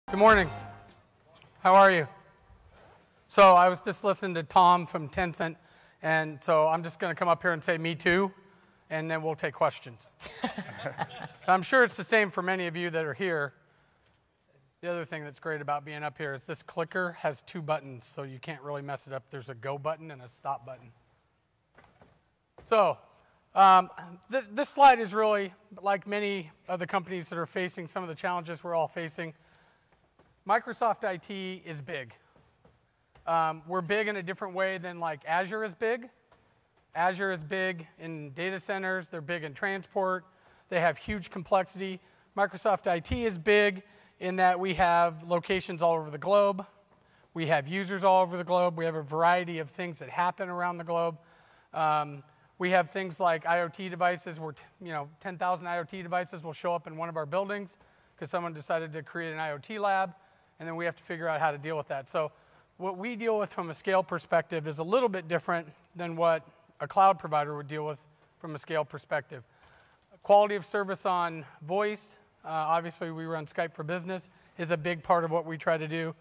Good morning. How are you? So I was just listening to Tom from Tencent, and so I'm just going to come up here and say me too, and then we'll take questions. I'm sure it's the same for many of you that are here. The other thing that's great about being up here is this clicker has two buttons, so you can't really mess it up. There's a go button and a stop button. So this slide is really like many of the companies that are facing some of the challenges we're all facing. Microsoft IT is big. We're big in a different way than like Azure is big. Azure is big in data centers. They're big in transport. They have huge complexity. Microsoft IT is big in that we have locations all over the globe. We have users all over the globe. We have a variety of things that happen around the globe. We have things like IoT devices where 10,000 IoT devices will show up in one of our buildings because someone decided to create an IoT lab. And then we have to figure out how to deal with that. So what we deal with from a scale perspective is a little bit different than what a cloud provider would deal with from a scale perspective. Quality of service on voice, obviously we run Skype for Business, is a big part of what we try to do.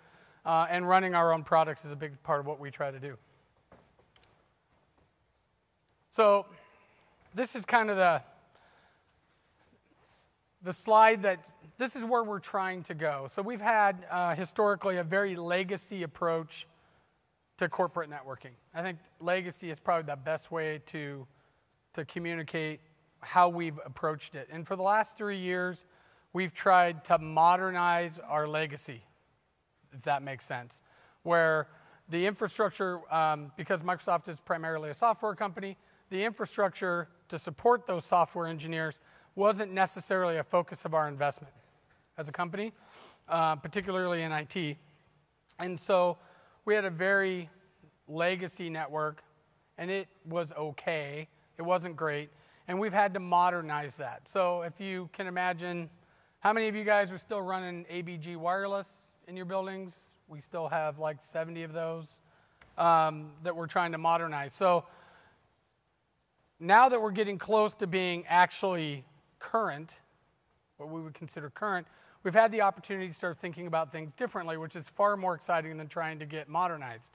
And running our own products is a big part of what we try to do. So this is kind of the slide that, this is where we're trying to go. So we've had historically a very legacy approach to corporate networking. I think legacy is probably the best way to communicate how we've approached it. And for the last 3 years, we've tried to modernize our legacy, if that makes sense. Where the infrastructure, because Microsoft is primarily a software company, the infrastructure to support those software engineers wasn't necessarily a focus of our investment as a company, particularly in IT. And so we had a very legacy network, and it was okay. It wasn't great, and we've had to modernize that. So if you can imagine, how many of you guys are still running ABG wireless in your buildings? We still have like 70 of those that we're trying to modernize. So now that we're getting close to being actually current, what we would consider current, we've had the opportunity to start thinking about things differently, which is far more exciting than trying to get modernized.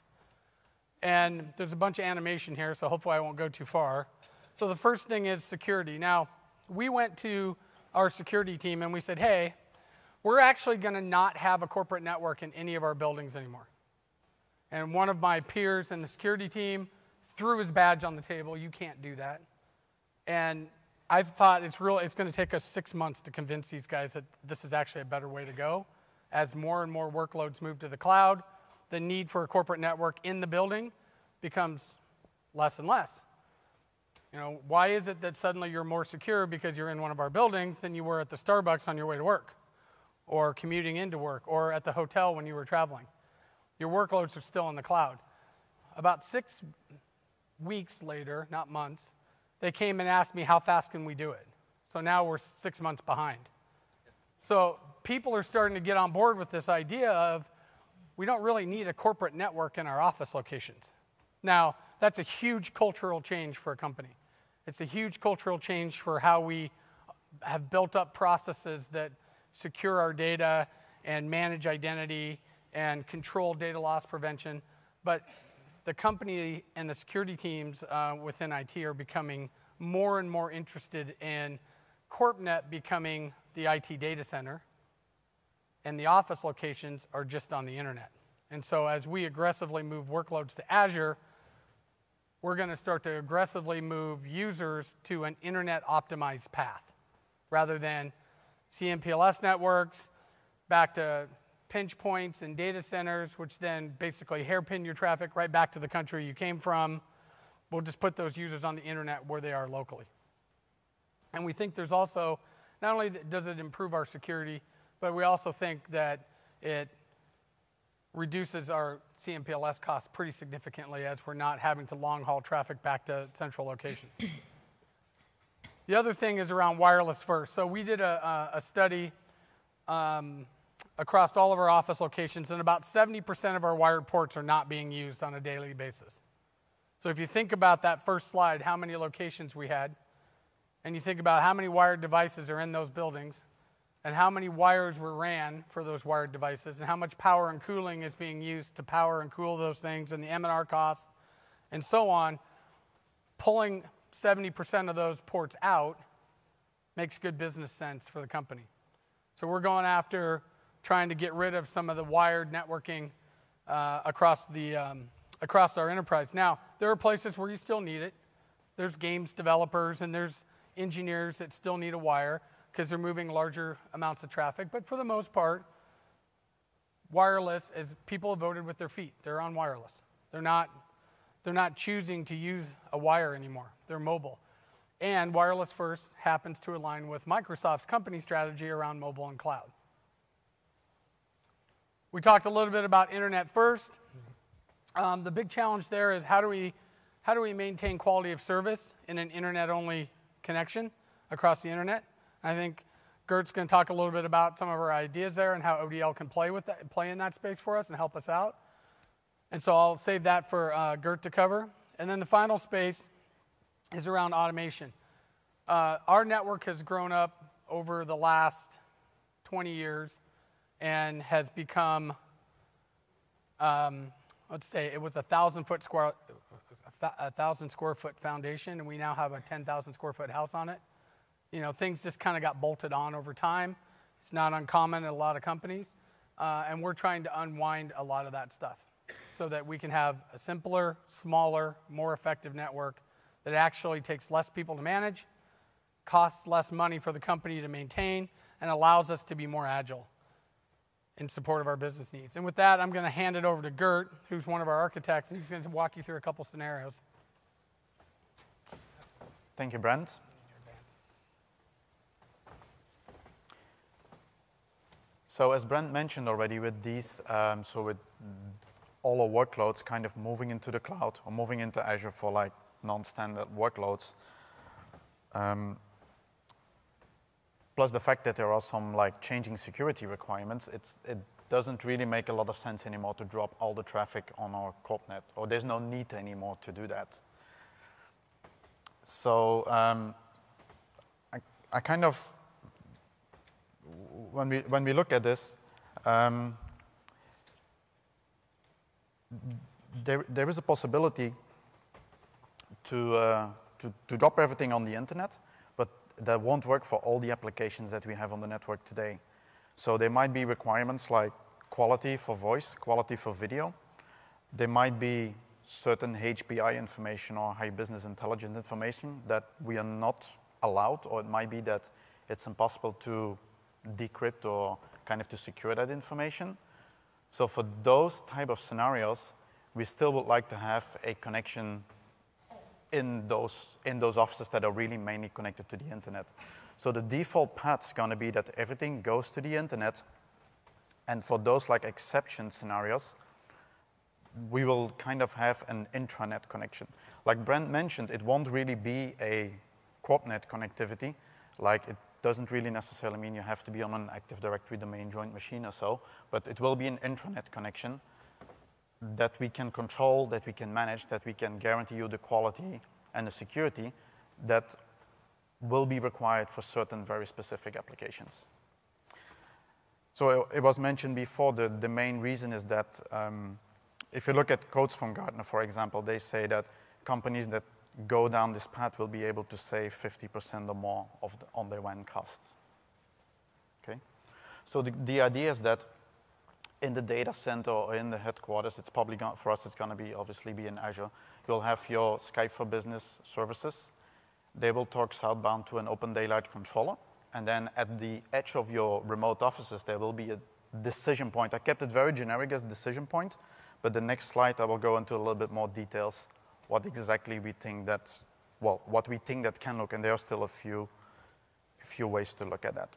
And there's a bunch of animation here, so hopefully I won't go too far. So the first thing is security. Now, we went to our security team and we said, hey, we're actually going to not have a corporate network in any of our buildings anymore. And one of my peers in the security team threw his badge on the table. You can't do that. And I thought it's going to take us 6 months to convince these guys that this is actually a better way to go. As more and more workloads move to the cloud, the need for a corporate network in the building becomes less and less. Why is it that suddenly you're more secure because you're in one of our buildings than you were at the Starbucks on your way to work, or commuting into work, or at the hotel when you were traveling? Your workloads are still in the cloud. About 6 weeks later, not months, they came and asked me, how fast can we do it? So now we're 6 months behind. So people are starting to get on board with this idea of, we don't really need a corporate network in our office locations. Now, that's a huge cultural change for a company. It's a huge cultural change for how we have built up processes that secure our data and manage identity and control data loss prevention. But the company and the security teams within IT are becoming more and more interested in CorpNet becoming the IT data center, and the office locations are just on the internet. And so as we aggressively move workloads to Azure, we're going to start to aggressively move users to an internet-optimized path, rather than CMPLS networks back to pinch points and data centers, which then basically hairpin your traffic right back to the country you came from. We'll just put those users on the internet where they are locally. And we think there's also, not only does it improve our security, but we also think that it reduces our CMPLS costs pretty significantly, as we're not having to long haul traffic back to central locations. The other thing is around wireless first. So we did a study across all of our office locations, and about 70% of our wired ports are not being used on a daily basis. So if you think about that first slide, how many locations we had, and you think about how many wired devices are in those buildings, and how many wires were ran for those wired devices, and how much power and cooling is being used to power and cool those things, and the M&R costs, and so on, pulling 70% of those ports out makes good business sense for the company. So we're going after trying to get rid of some of the wired networking across our enterprise. Now, there are places where you still need it. There's games developers and there's engineers that still need a wire because they're moving larger amounts of traffic. But for the most part, wireless, as people have voted with their feet, they're on wireless. They're not choosing to use a wire anymore. They're mobile. And wireless first happens to align with Microsoft's company strategy around mobile and cloud. We talked a little bit about internet first. The big challenge there is how do we maintain quality of service in an internet-only connection across the internet? I think Gert's going to talk a little bit about some of our ideas there and how ODL can play in that space for us and help us out. And so I'll save that for Gert to cover. And then the final space is around automation. Our network has grown up over the last 20 years and has become, let's say it was a 1,000 square foot foundation, and we now have a 10,000 square foot house on it. You know, things just kind of got bolted on over time. It's not uncommon in a lot of companies, and we're trying to unwind a lot of that stuff so that we can have a simpler, smaller, more effective network that actually takes less people to manage, costs less money for the company to maintain, and allows us to be more agile in support of our business needs. And with that, I'm going to hand it over to Gert, who's one of our architects, and he's going to walk you through a couple scenarios. Thank you, Brent. So as Brent mentioned already, with these, with all our workloads kind of moving into the cloud or moving into Azure for like non-standard workloads, plus the fact that there are some like changing security requirements, it doesn't really make a lot of sense anymore to drop all the traffic on our corpnet, or there's no need anymore to do that. So I kind of, when we look at this, there is a possibility to drop everything on the internet, but that won't work for all the applications that we have on the network today. So there might be requirements like quality for voice, quality for video. There might be certain HBI information or high business intelligence information that we are not allowed, or it might be that it's impossible to decrypt or kind of to secure that information. So for those type of scenarios, we still would like to have a connection in those offices that are really mainly connected to the internet. So the default path is going to be that everything goes to the internet, and for those like exception scenarios, we will kind of have an intranet connection. Like Brent mentioned, it won't really be a corpnet connectivity. Like it doesn't really necessarily mean you have to be on an Active Directory domain joint machine or so, but it will be an intranet connection that we can control, that we can manage, that we can guarantee you the quality and the security that will be required for certain very specific applications. So it was mentioned before, the main reason is that if you look at quotes from Gartner, for example, they say that companies that go down this path will be able to save 50% or more on their WAN costs. Okay? So the idea is that in the data center or in the headquarters, it's probably going, for us, it's going to be obviously be in Azure. You'll have your Skype for Business services. They will talk southbound to an open daylight controller. And then at the edge of your remote offices, there will be a decision point. I kept it very generic as decision point, but the next slide I will go into a little bit more details what exactly we think that's, well, what we think that can look, and there are still a few ways to look at that.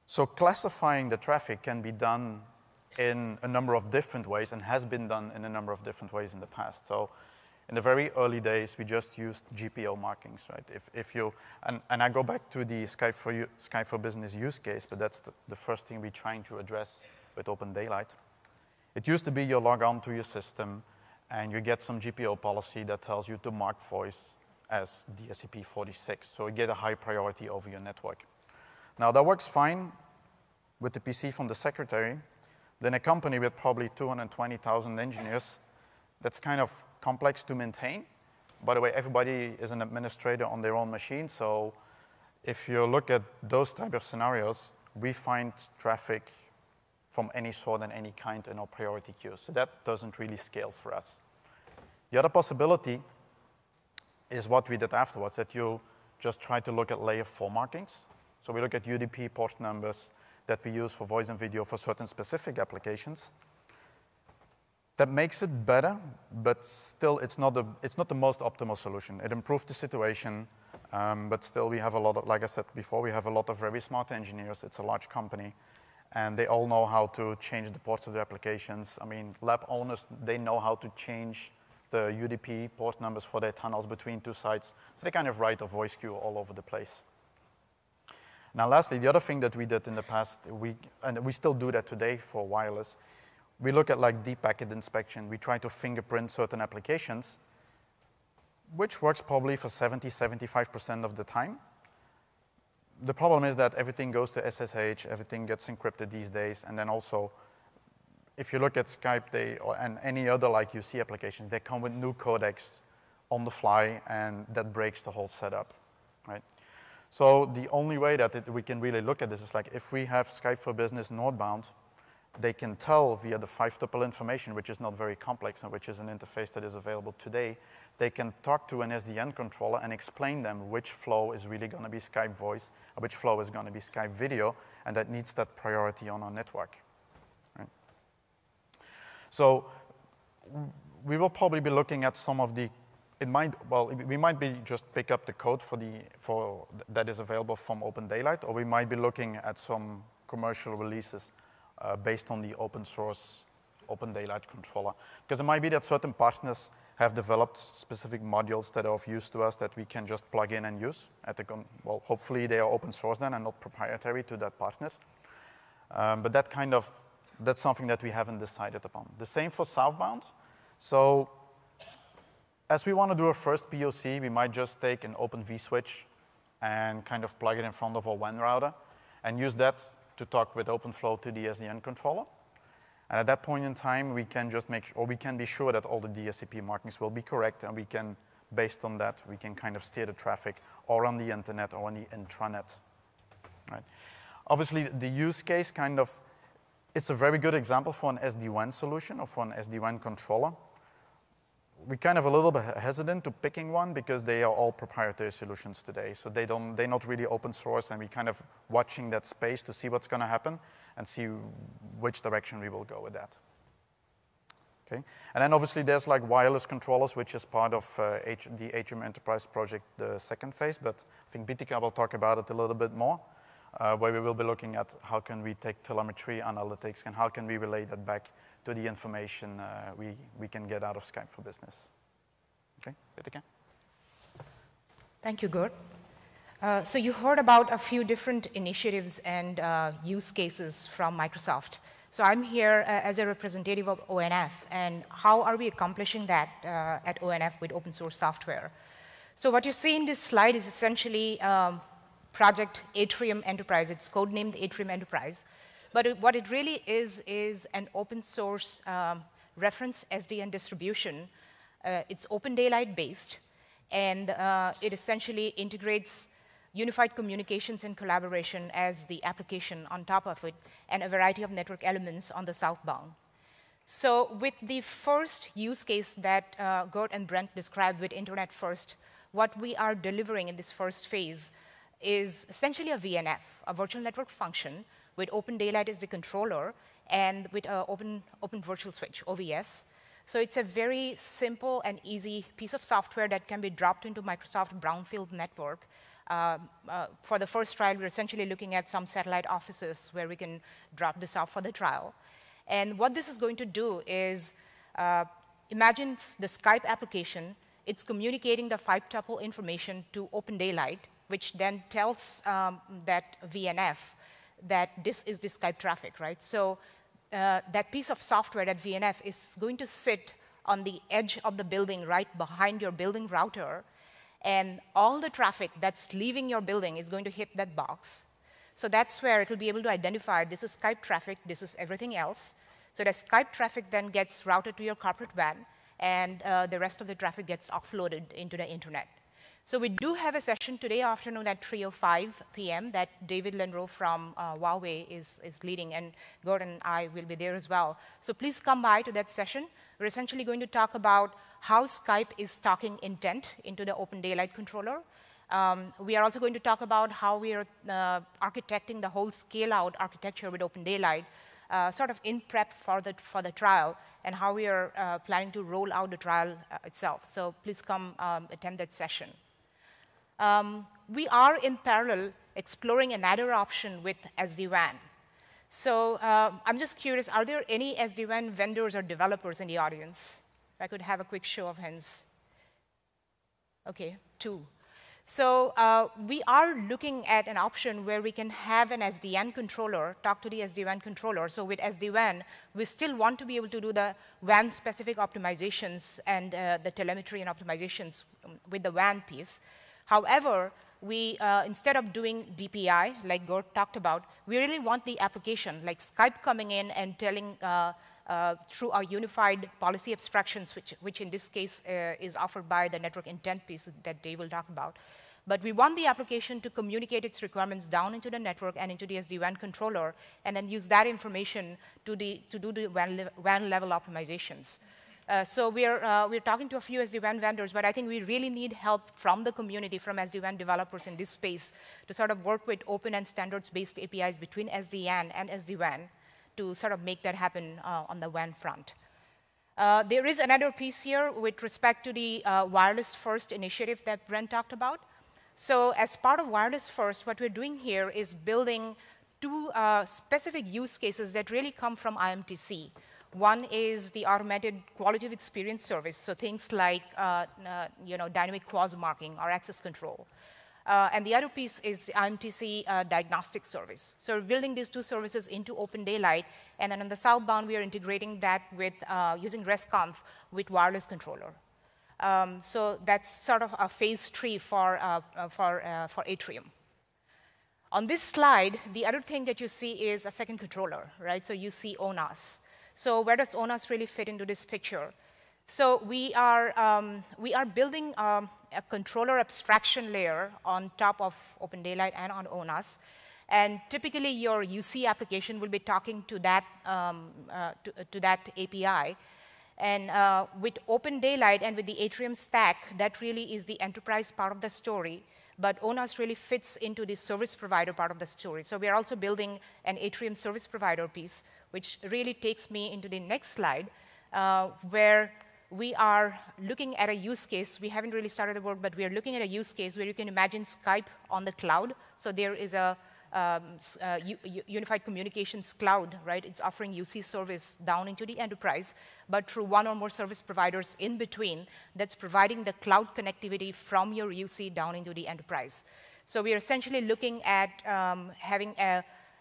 So classifying the traffic can be done in a number of different ways and has been done in a number of different ways in the past. So in the very early days, we just used GPO markings, right? If you, and I go back to the Skype for Business use case, but that's the first thing we're trying to address with Open Daylight. It used to be you log on to your system and you get some GPO policy that tells you to mark voice as DSCP 46. So you get a high priority over your network. Now, that works fine with the PC from the secretary. Then a company with probably 220,000 engineers, that's kind of complex to maintain. By the way, everybody is an administrator on their own machine, so if you look at those type of scenarios, we find traffic from any sort and any kind in our priority queue. So that doesn't really scale for us. The other possibility is what we did afterwards, that you just try to look at layer 4 markings. So we look at UDP port numbers that we use for voice and video for certain specific applications. That makes it better, but still it's not the most optimal solution. It improved the situation, but still we have a lot of, like I said before, we have a lot of very smart engineers. It's a large company, and they all know how to change the ports of their applications. I mean, lab owners, they know how to change the UDP port numbers for their tunnels between two sites. So they kind of write a voice queue all over the place. Now, lastly, the other thing that we did in the past, and we still do that today for wireless, we look at like deep packet inspection. We try to fingerprint certain applications, which works probably for 70–75% of the time. The problem is that everything goes to SSH, everything gets encrypted these days, and then also, if you look at Skype and any other like UC applications, they come with new codecs on the fly, and that breaks the whole setup, right? So the only way that we can really look at this is like if we have Skype for Business northbound, they can tell via the 5-tuple information, which is not very complex and which is an interface that is available today, they can talk to an SDN controller and explain them which flow is really going to be Skype voice, or which flow is going to be Skype video, and that needs that priority on our network. Right? So we will probably be looking at some of the, we might be just pick up the code that is available from Open Daylight, or we might be looking at some commercial releases based on the open source Open Daylight controller. Because it might be that certain partners have developed specific modules that are of use to us that we can just plug in and use. Well, hopefully they are open source then and not proprietary to that partner. But that's something that we haven't decided upon. The same for southbound. So as we want to do a first POC, we might just take an open vSwitch and kind of plug it in front of our WAN router and use that to talk with OpenFlow to the SDN controller. And at that point in time, we can just we can be sure that all the DSCP markings will be correct, and we can, based on that, we can kind of steer the traffic or on the internet or on the intranet, right? Obviously, the use case it's a very good example for an SD-WAN solution or for an SD-WAN controller. We're kind of a little bit hesitant to picking one because they are all proprietary solutions today. So they're not really open source, and we're kind of watching that space to see what's going to happen and see which direction we will go with that. Okay? And then obviously there's like wireless controllers, which is part of the Atrium Enterprise project, the second phase, but I think Bithika will talk about it a little bit more, where we will be looking at how can we take telemetry analytics and how can we relay that back to the information we can get out of Skype for Business. Okay, Bithika? Thank you, Gert. So you heard about a few different initiatives and use cases from Microsoft. So I'm here as a representative of ONF, and how are we accomplishing that at ONF with open source software? So what you see in this slide is essentially project Atrium Enterprise. It's codenamed Atrium Enterprise. But what it really is an open source reference SDN distribution. It's Open Daylight based, and it essentially integrates unified communications and collaboration as the application on top of it, and a variety of network elements on the southbound. So with the first use case that Gert and Brent described with Internet First, what we are delivering in this first phase is essentially a VNF, a virtual network function, with Open Daylight as the controller, and with Open Virtual Switch, OVS. So it's a very simple and easy piece of software that can be dropped into Microsoft Brownfield network. For the first trial, we're essentially looking at some satellite offices where we can drop this off for the trial. And what this is going to do is, imagine the Skype application. It's communicating the 5-tuple information to Open Daylight, which then tells that VNF that this is the Skype traffic, right? So that piece of software, that VNF, is going to sit on the edge of the building right behind your building router, and all the traffic that's leaving your building is going to hit that box. So that's where it will be able to identify this is Skype traffic, this is everything else. So the Skype traffic then gets routed to your corporate WAN, and the rest of the traffic gets offloaded into the internet. So we do have a session today afternoon at 3:05 p.m. that David Lenrow from Huawei is leading, and Gert and I will be there as well. So please come by to that session. We're essentially going to talk about how Skype is stocking intent into the Open Daylight controller. We are also going to talk about how we are architecting the whole scale-out architecture with Open Daylight, sort of in prep for the trial, and how we are planning to roll out the trial itself. So please come attend that session. We are in parallel exploring another option with SD-WAN. So I'm just curious, are there any SD-WAN vendors or developers in the audience? If I could have a quick show of hands. OK, 2. So we are looking at an option where we can have an SD-WAN controller talk to the SD-WAN controller. So with SD-WAN, we still want to be able to do the WAN-specific optimizations and the telemetry and optimizations with the WAN piece. However, we, instead of doing DPI, like Gert talked about, we really want the application, like Skype coming in and telling through our unified policy abstractions, which in this case is offered by the network intent piece that Dave will talk about. But we want the application to communicate its requirements down into the network and into the SD-WAN controller, and then use that information to do the WAN level optimizations. So we're talking to a few SD-WAN vendors, but I think we really need help from the community, from SD-WAN developers in this space, to sort of work with open and standards-based APIs between SDN and SD-WAN to sort of make that happen on the WAN front. There is another piece here with respect to the Wireless First initiative that Brent talked about. So as part of Wireless First, what we're doing here is building 2 specific use cases that really come from IMTC. One is the automated quality of experience service, so things like dynamic clause marking or access control. And the other piece is IMTC diagnostic service. So we're building these 2 services into Open Daylight, and then on the southbound, we are integrating that with using RESTconf with wireless controller. So that's sort of a phase 3 for Atrium. On this slide, the other thing that you see is a second controller, right? So you see ONAS. So where does ONAS really fit into this picture? So we are building a controller abstraction layer on top of Open Daylight and on ONAS. And typically, your UC application will be talking to that, to that API. And with Open Daylight and with the Atrium stack, that really is the enterprise part of the story. But ONAS really fits into the service provider part of the story. So we are also building an Atrium service provider piece, which really takes me into the next slide, where we are looking at a use case. We haven't really started the work, but we are looking at a use case where you can imagine Skype on the cloud. So there is a unified communications cloud, right? It's offering UC service down into the enterprise, but through 1 or more service providers in between that's providing the cloud connectivity from your UC down into the enterprise. So we are essentially looking at having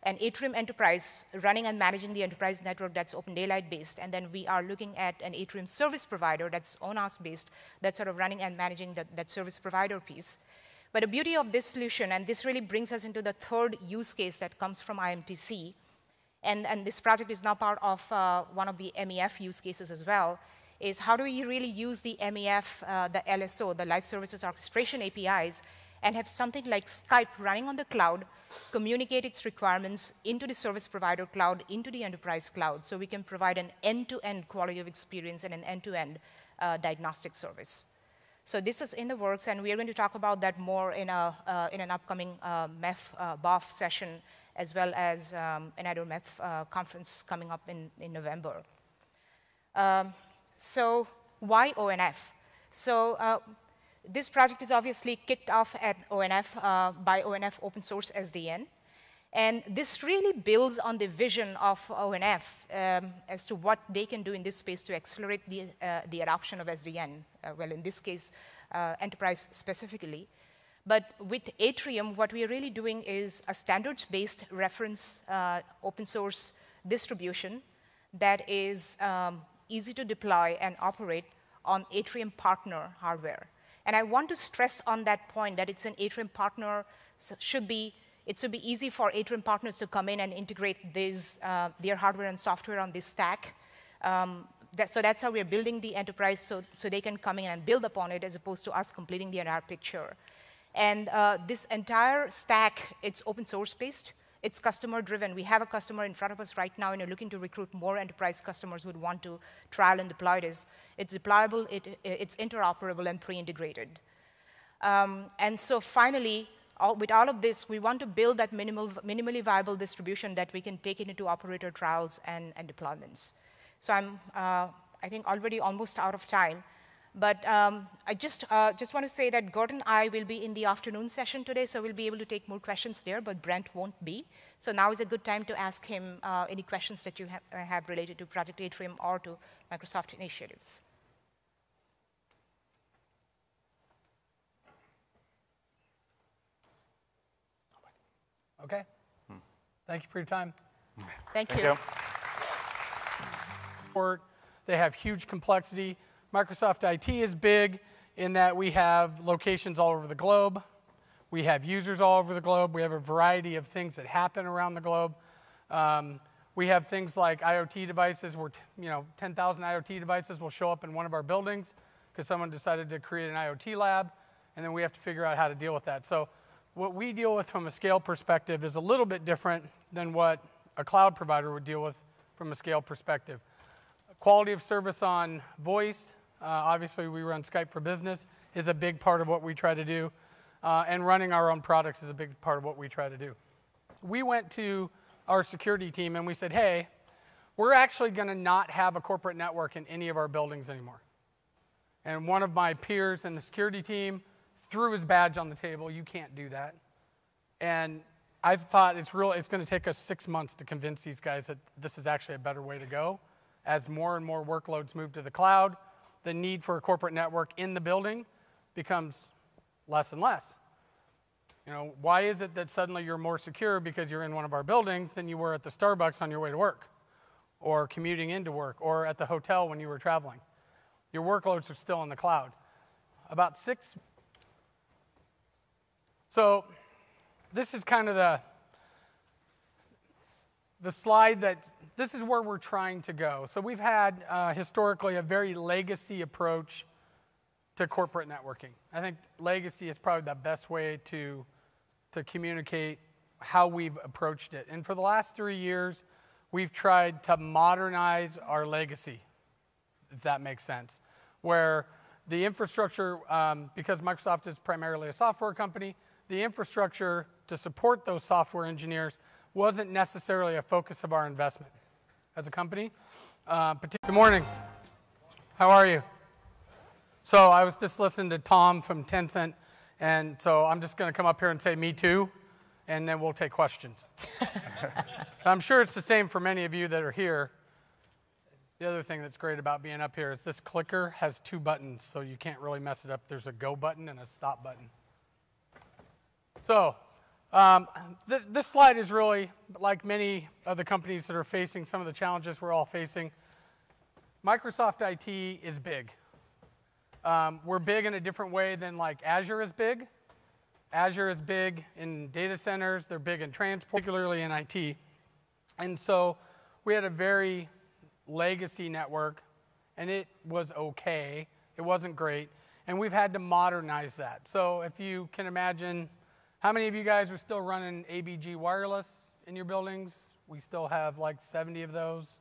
an Atrium Enterprise running and managing the enterprise network that's Open Daylight based, and then we are looking at an Atrium service provider that's ONAS based, that's sort of running and managing that service provider piece. But the beauty of this solution, and this really brings us into the 3rd use case that comes from IMTC, and this project is now part of one of the MEF use cases as well, is how do we really use the MEF, the LSO, the Live Services Orchestration APIs, and have something like Skype running on the cloud, communicate its requirements into the service provider cloud, into the enterprise cloud, so we can provide an end-to-end quality of experience and an end-to-end diagnostic service. So this is in the works, and we are going to talk about that more in an upcoming MEF BOF session, as well as another MEF conference coming up in November. So why ONF? So this project is obviously kicked off at ONF by ONF Open Source SDN. And this really builds on the vision of ONF as to what they can do in this space to accelerate the adoption of SDN, well, in this case, enterprise specifically. But with Atrium, what we are really doing is a standards-based reference open source distribution that is easy to deploy and operate on Atrium partner hardware. And I want to stress on that point that it's an Atrium partner, so should be it should be easy for Atrium partners to come in and integrate their hardware and software on this stack. So that's how we're building the enterprise, so they can come in and build upon it as opposed to us completing the entire picture. And this entire stack, it's open source based. It's customer driven. We have a customer in front of us right now and are looking to recruit more enterprise customers who would want to trial and deploy this. It's deployable, it's interoperable and pre-integrated. And so finally, with all of this, we want to build that minimally viable distribution that we can take it into operator trials and deployments. So I'm, I think, already almost out of time. But I just want to say that Gert and I will be in the afternoon session today, so we'll be able to take more questions there, but Brent won't be. So now is a good time to ask him any questions that you have related to Project Atrium or to Microsoft initiatives. Okay. Thank you for your time. Thank you. Thank you. They have huge complexity. Microsoft IT is big in that we have locations all over the globe. We have users all over the globe. We have a variety of things that happen around the globe. We have things like IoT devices where 10,000 IoT devices will show up in one of our buildings because someone decided to create an IoT lab, and then we have to figure out how to deal with that. So what we deal with from a scale perspective is a little bit different than what a cloud provider would deal with from a scale perspective. Quality of service on voice, obviously we run Skype for Business, is a big part of what we try to do. And running our own products is a big part of what we try to do. We went to our security team and we said, hey, we're actually going to not have a corporate network in any of our buildings anymore. And one of my peers in the security team threw his badge on the table. You can't do that. And I thought it's going to take us 6 months to convince these guys that this is actually a better way to go. As more and more workloads move to the cloud, the need for a corporate network in the building becomes less and less. Why is it that suddenly you're more secure because you're in one of our buildings than you were at the Starbucks on your way to work, or commuting into work, or at the hotel when you were traveling? Your workloads are still in the cloud. About 6. So this is kind of the slide that, this is where we're trying to go. So we've had historically a very legacy approach to corporate networking. I think legacy is probably the best way to communicate how we've approached it. And for the last 3 years, we've tried to modernize our legacy, if that makes sense, where the infrastructure, because Microsoft is primarily a software company, the infrastructure to support those software engineers wasn't necessarily a focus of our investment as a company. Good morning. How are you? So I was just listening to Tom from Tencent, and so I'm just going to come up here and say me too, and then we'll take questions. I'm sure it's the same for many of you that are here. The other thing that's great about being up here is this clicker has 2 buttons, so you can't really mess it up. There's a go button and a stop button. So this slide is really, like many of the companies that are facing some of the challenges we're all facing, Microsoft IT is big. We're big in a different way than like Azure is big. Azure is big in data centers. They're big in transport, particularly in IT. And so we had a very legacy network, and it was okay. It wasn't great. And we've had to modernize that. So if you can imagine, how many of you guys are still running ABG wireless in your buildings? We still have like 70 of those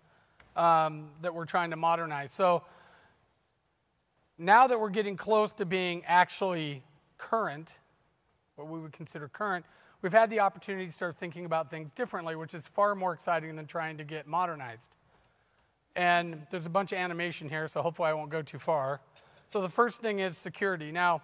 that we're trying to modernize. So now that we're getting close to being actually current, what we would consider current, we've had the opportunity to start thinking about things differently, which is far more exciting than trying to get modernized. And there's a bunch of animation here, so hopefully I won't go too far. So the first thing is security. Now,